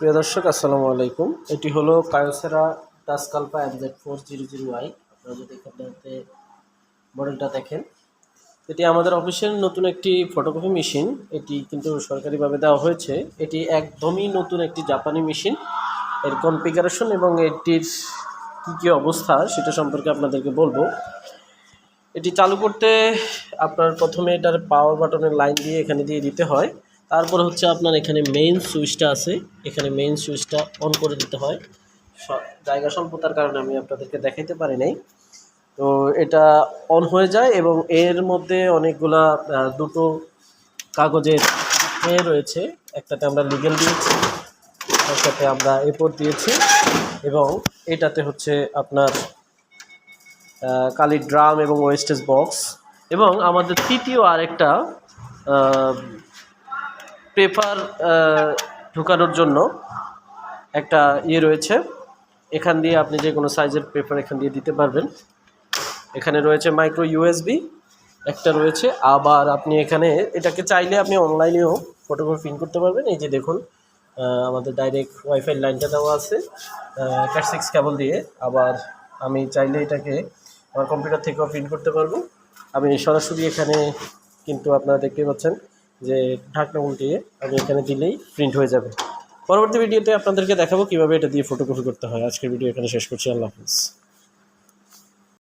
প্রিয় দর্শক আসসালামু আলাইকুম। এটি হলো কায়োসেরা টাসকালপা MZ400Y। আপনারা যদি এখানটাতে মডেলটা দেখেন, এটি আমাদের অফিসের নতুন একটি ফটোকপি মেশিন। এটি কিন্তু সরকারিভাবে দেওয়া হয়েছে। এটি একদমই নতুন একটি জাপানি মেশিন। এর কনফিগারেশন এবং এটির কী অবস্থা সেটা সম্পর্কে আপনাদেরকে বলবো। এটি চালু করতে আপনার প্রথমে এটার পাওয়ার বাটনের লাইন দিয়ে এখানে দিয়ে দিতে হয়। তারপর হচ্ছে আপনার এখানে মেইন সুইচটা আছে, এখানে মেইন সুইচটা অন করে দিতে হয়। জায়গা স্বল্পতার কারণে আমি আপনাদেরকে দেখাইতে পারি নাই। তো এটা অন হয়ে যায় এবং এর মধ্যে অনেকগুলা দুটো কাগজের রয়েছে। একটাতে আমরা লিগেল দিয়েছি, একটাতে আমরা এপোর্ট দিয়েছি এবং এটাতে হচ্ছে আপনার কালি ড্রাম এবং ওয়েস্টেজ বক্স এবং আমাদের তৃতীয় আরেকটা পেপার ঢোকানোর জন্য একটা রয়েছে। এখান দিয়ে আপনি যে কোনো সাইজের পেপার এখান দিয়ে দিতে পারবেন। এখানে রয়েছে মাইক্রো ইউএসবি একটা রয়েছে। আবার আপনি এখানে এটাকে চাইলে আপনি অনলাইনেও ফটোকপি প্রিন্ট করতে পারবেন। এই যে দেখুন, আমাদের ডাইরেক্ট ওয়াইফাই লাইনটা দেওয়া আছে Cat6 কেবল দিয়ে। আবার আমি চাইলে এটাকে আমার কম্পিউটার থেকেও প্রিন্ট করতে পারবো। আমি সরাসরি এখানে কিন্তু আপনারা দেখতে পাচ্ছেন যে ঢাকনা উল্টিয়ে আমি এখানে দিলেই প্রিন্ট হয়ে যাবে। পরবর্তী ভিডিওতে আপনাদেরকে দেখাবো কীভাবে এটা দিয়ে ফটোকপি করতে হয়। আজকের ভিডিও এখানে শেষ করছি। আল্লাহ হাফিজ।